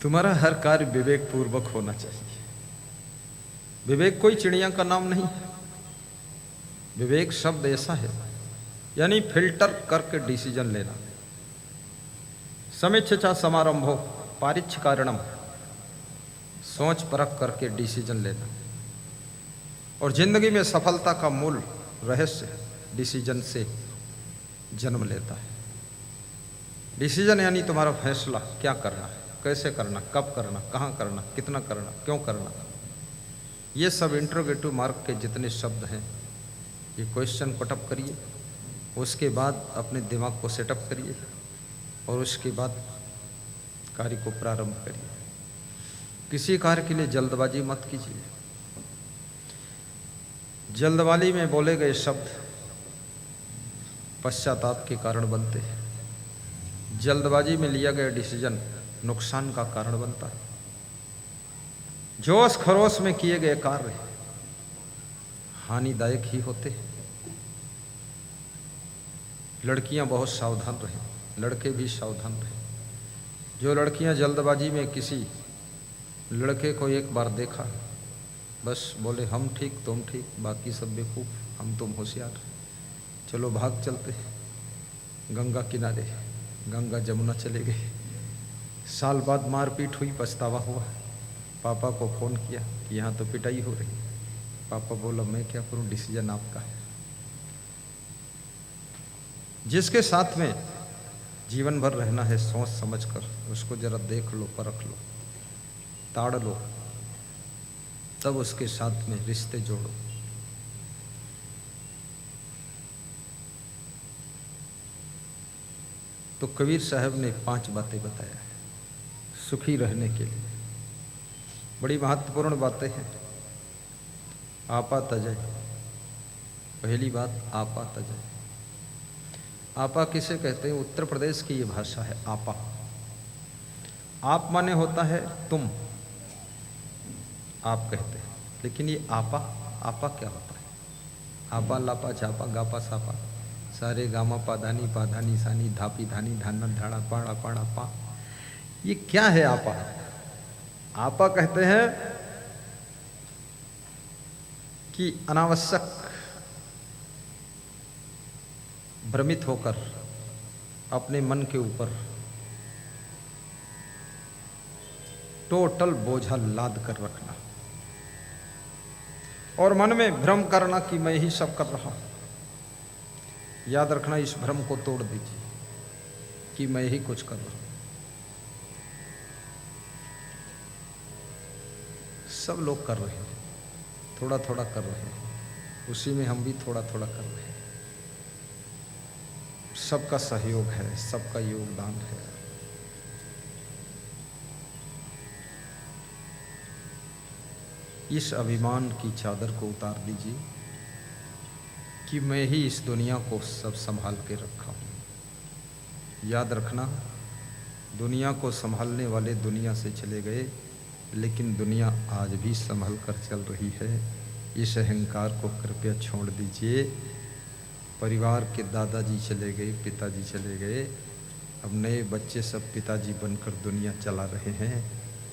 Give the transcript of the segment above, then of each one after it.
तुम्हारा हर कार्य विवेक पूर्वक होना चाहिए। विवेक कोई चिड़िया का नाम नहीं है। विवेक शब्द ऐसा है यानी फिल्टर करके डिसीजन लेना। समीक्षा समारंभो पारिच्छ कारणम, सोच परख करके डिसीजन लेना। और जिंदगी में सफलता का मूल रहस्य डिसीजन से जन्म लेता है। डिसीजन यानी तुम्हारा फैसला, क्या करना है, कैसे करना, कब करना, कहाँ करना, कितना करना, क्यों करना। ये सब इंट्रोगेटिव मार्क के जितने शब्द हैं, ये क्वेश्चन पुटअप करिए, उसके बाद अपने दिमाग को सेटअप करिए और उसके बाद कार्य को प्रारंभ करिए। किसी कार्य के लिए जल्दबाजी मत कीजिए। जल्दबाजी में बोले गए शब्द पश्चाताप के कारण बनते हैं। जल्दबाजी में लिया गया डिसीजन नुकसान का कारण बनता है। जोश खरोश में किए गए कार्य हानिदायक ही होते हैं। लड़कियां बहुत सावधान रहें, लड़के भी सावधान रहें। जो लड़कियां जल्दबाजी में किसी लड़के को एक बार देखा, बस बोले हम ठीक तुम ठीक, बाकी सब बेवकूफ, हम तुम होशियार, चलो भाग चलते गंगा किनारे। गंगा जमुना चले गए। साल बाद मारपीट हुई, पछतावा हुआ। पापा को फ़ोन किया कि यहाँ तो पिटाई हो रही। पापा बोला मैं क्या करूँ, डिसीजन आपका है। जिसके साथ में जीवन भर रहना है, सोच समझ कर उसको जरा देख लो, परख लो, ताड़ लो, तब उसके साथ में रिश्ते जोड़ो। तो कबीर साहब ने 5 बातें बताया है सुखी रहने के लिए। बड़ी महत्वपूर्ण बातें हैं। आपा तजय, पहली बात आपा तजय। आपा किसे कहते हैं? उत्तर प्रदेश की ये भाषा है आपा। आप माने होता है तुम, आप कहते हैं, लेकिन ये आपा, आपा क्या होता है? आपा लापा छापा गापा सापा सारे गामा पाधानी पाधानी सानी धापी धानी धाना धाड़ा पाड़ा पाड़ा पा, ये क्या है आपा? आपा कहते हैं कि अनावश्यक भ्रमित होकर अपने मन के ऊपर टोटल बोझा लाद कर रखना और मन में भ्रम करना कि मैं ही सब कर रहा हूं। याद रखना, इस भ्रम को तोड़ दीजिए कि मैं ही कुछ कर रहा हूं। सब लोग कर रहे हैं, थोड़ा थोड़ा कर रहे हैं, उसी में हम भी थोड़ा थोड़ा कर रहे हैं। सबका सहयोग है, सबका योगदान है। इस अभिमान की चादर को उतार दीजिए कि मैं ही इस दुनिया को सब संभाल के रखा हूँ। याद रखना, दुनिया को संभालने वाले दुनिया से चले गए, लेकिन दुनिया आज भी संभल कर चल रही है। इस अहंकार को कृपया छोड़ दीजिए। परिवार के दादाजी चले गए, पिताजी चले गए, अब नए बच्चे सब पिताजी बनकर दुनिया चला रहे हैं।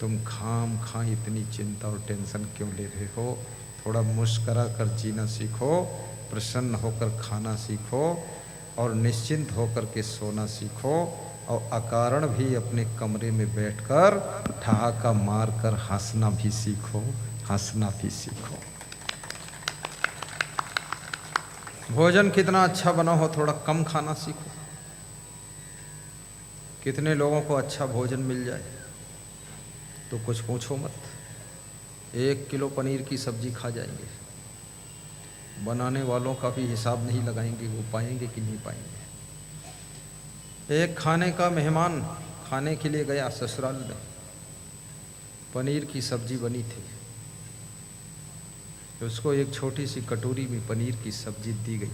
तुम खाम खा इतनी चिंता और टेंशन क्यों ले रहे हो? थोड़ा मुस्करा कर जीना सीखो, प्रसन्न होकर खाना सीखो और निश्चिंत होकर के सोना सीखो। और अकारण भी अपने कमरे में बैठकर ठहाका मार कर हंसना भी सीखो, हंसना भी सीखो। भोजन कितना अच्छा बना हो, थोड़ा कम खाना सीखो। कितने लोगों को अच्छा भोजन मिल जाए तो कुछ पूछो मत। 1 किलो पनीर की सब्जी खा जाएंगे, बनाने वालों का भी हिसाब नहीं लगाएंगे वो पाएंगे कि नहीं पाएंगे। एक खाने का मेहमान खाने के लिए गया ससुराल में, पनीर की सब्जी बनी थी, तो उसको एक छोटी सी कटोरी में पनीर की सब्जी दी गई।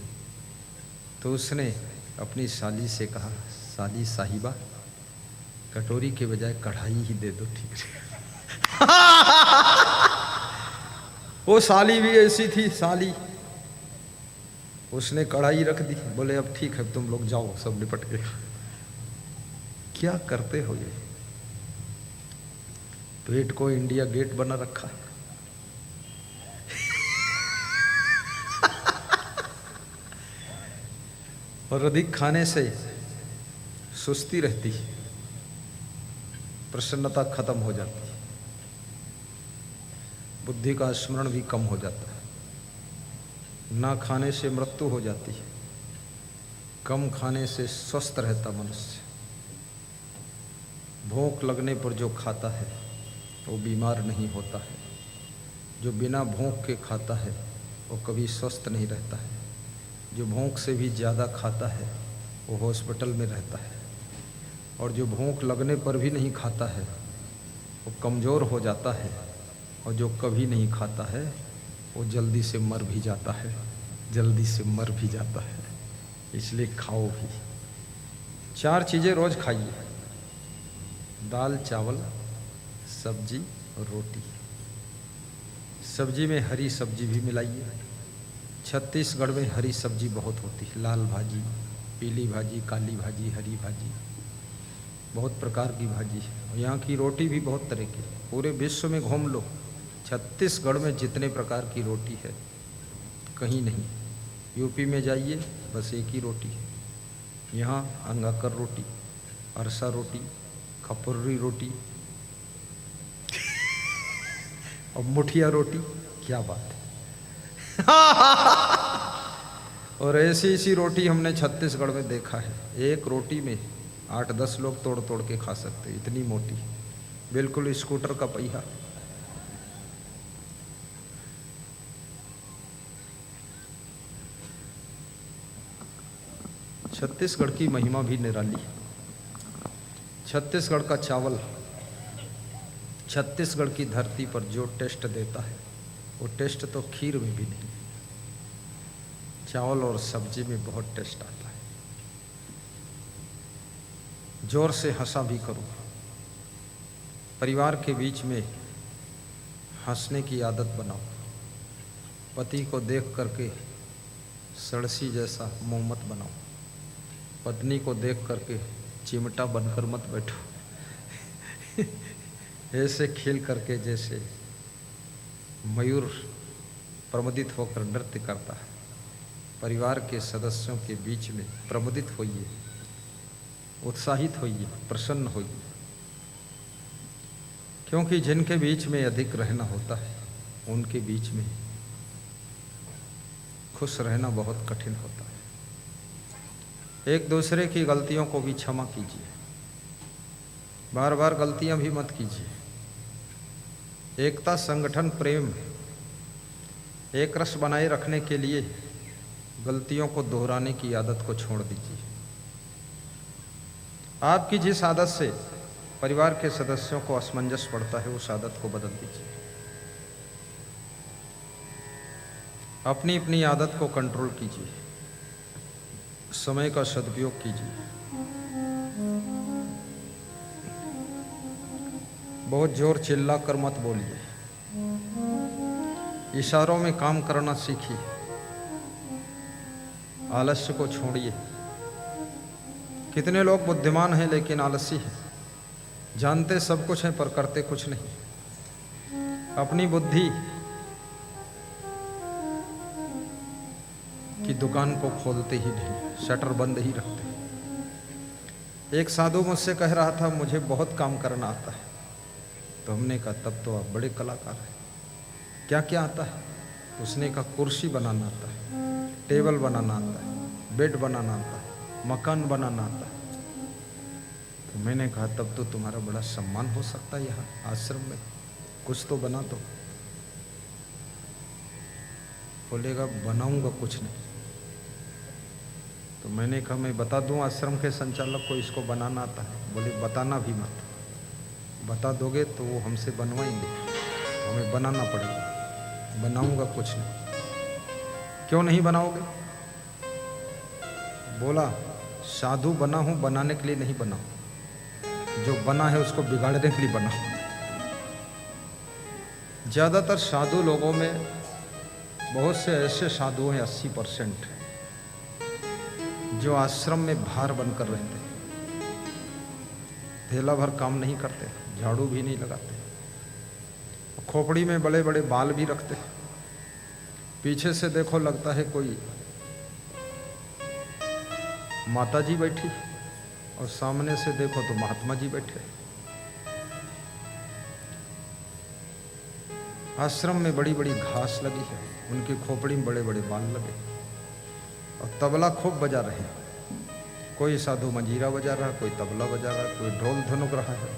तो उसने अपनी साली से कहा, साली साहिबा कटोरी के बजाय कढ़ाई ही दे दो, ठीक है। वो साली भी ऐसी थी, साली, उसने कढ़ाई रख दी। बोले अब ठीक है, तुम लोग जाओ, सब निपट गया। क्या करते हो ये? पेट को इंडिया गेट बना रखा है। और अधिक खाने से सुस्ती रहती है, प्रसन्नता खत्म हो जाती है, बुद्धि का स्मरण भी कम हो जाता है। ना खाने से मृत्यु हो जाती है, कम खाने से स्वस्थ रहता मनुष्य। भूख लगने पर जो खाता है वो बीमार नहीं होता है, जो बिना भूख के खाता है वो कभी स्वस्थ नहीं रहता है, जो भूख से भी ज़्यादा खाता है वो हॉस्पिटल में रहता है, और जो भूख लगने पर भी नहीं खाता है वो कमज़ोर हो जाता है, और जो कभी नहीं खाता है वो जल्दी से मर भी जाता है, जल्दी से मर भी जाता है। इसलिए खाओ भी। 4 चीज़ें रोज़ खाइए, दाल चावल सब्जी और रोटी। सब्जी में हरी सब्जी भी मिलाइए। छत्तीसगढ़ में हरी सब्जी बहुत होती है, लाल भाजी, पीली भाजी, काली भाजी, हरी भाजी, बहुत प्रकार की भाजी है। और यहाँ की रोटी भी बहुत तरह की। पूरे विश्व में घूम लो, छत्तीसगढ़ में जितने प्रकार की रोटी है कहीं नहीं। यूपी में जाइए बस एक ही रोटी है, यहाँ अंगाकर रोटी, अरसा रोटी, खपुर्री रोटी और मुठिया रोटी। क्या बात है। और ऐसी रोटी हमने छत्तीसगढ़ में देखा है, एक रोटी में 8-10 लोग तोड़ तोड़ के खा सकते, इतनी मोटी, बिल्कुल स्कूटर का पहिया। छत्तीसगढ़ की महिमा भी निराली है। छत्तीसगढ़ का चावल छत्तीसगढ़ की धरती पर जो टेस्ट देता है वो टेस्ट तो खीर में भी नहीं। चावल और सब्जी में बहुत टेस्ट आता है। जोर से हंसा भी करो। परिवार के बीच में हंसने की आदत बनाओ। पति को देख करके सड़सी जैसा मुंह मत बनाओ। पत्नी को देख करके चिमटा बनकर मत बैठो। ऐसे खेल करके जैसे मयूर प्रमुदित होकर नृत्य करता है। परिवार के सदस्यों के बीच में प्रमुदित होइए, उत्साहित होइए, प्रसन्न होइए, क्योंकि जिनके बीच में अधिक रहना होता है उनके बीच में खुश रहना बहुत कठिन होता है। एक दूसरे की गलतियों को भी क्षमा कीजिए, बार बार गलतियां भी मत कीजिए। एकता, संगठन, प्रेम, एक रस बनाए रखने के लिए गलतियों को दोहराने की आदत को छोड़ दीजिए। आपकी जिस आदत से परिवार के सदस्यों को असमंजस पड़ता है उस आदत को बदल दीजिए। अपनी अपनी आदत को कंट्रोल कीजिए, समय का सदुपयोग कीजिए। बहुत जोर चिल्ला कर मत बोलिए, इशारों में काम करना सीखिए। आलस्य को छोड़िए। कितने लोग बुद्धिमान हैं लेकिन आलसी हैं, जानते सब कुछ है पर करते कुछ नहीं। अपनी बुद्धि की दुकान को खोलते ही नहीं, शटर बंद ही रखते। एक साधु मुझसे कह रहा था मुझे बहुत काम करना आता है, तो हमने कहा तब तो आप बड़े कलाकार हैं, क्या क्या आता है? उसने कहा कुर्सी बनाना आता है, टेबल बनाना आता है, बेड बनाना आता है, मकान बनाना आता है। तो मैंने कहा तब तो तुम्हारा बड़ा सम्मान हो सकता है यहाँ आश्रम में, कुछ तो बना दो। बोलेगा बनाऊंगा कुछ नहीं। तो मैंने कहा मैं बता दूं आश्रम के संचालक को इसको बनाना आता है। बोले बताना भी मत, बता दोगे तो वो हमसे बनवाएंगे, तो हमें बनाना पड़ेगा। बनाऊंगा कुछ नहीं। क्यों नहीं बनाओगे? बोला साधु बना हूं, बनाने के लिए नहीं बना, जो बना है उसको बिगाड़ने के लिए बना। ज़्यादातर साधु लोगों में बहुत से ऐसे साधु हैं 80% जो आश्रम में भार बनकर रहते हैं, थैला भर काम नहीं करते, झाड़ू भी नहीं लगाते, खोपड़ी में बड़े बड़े बाल भी रखते हैं। पीछे से देखो लगता है कोई माता जी बैठी, और सामने से देखो तो महात्मा जी बैठे। आश्रम में बड़ी बड़ी घास लगी है, उनकी खोपड़ी में बड़े बड़े बाल लगे, और तबला खूब बजा रहे हैं। कोई साधु मंजीरा बजा रहा है, कोई तबला बजा रहा है, कोई ढोल धनुक रहा है,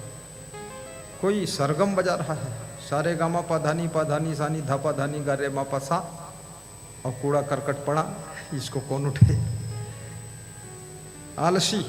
कोई सरगम बजा रहा है। सारे गामा पाधानी सानी धापा धानी गा रे मापा सा, और कूड़ा करकट पड़ा, इसको कौन उठे। आलसी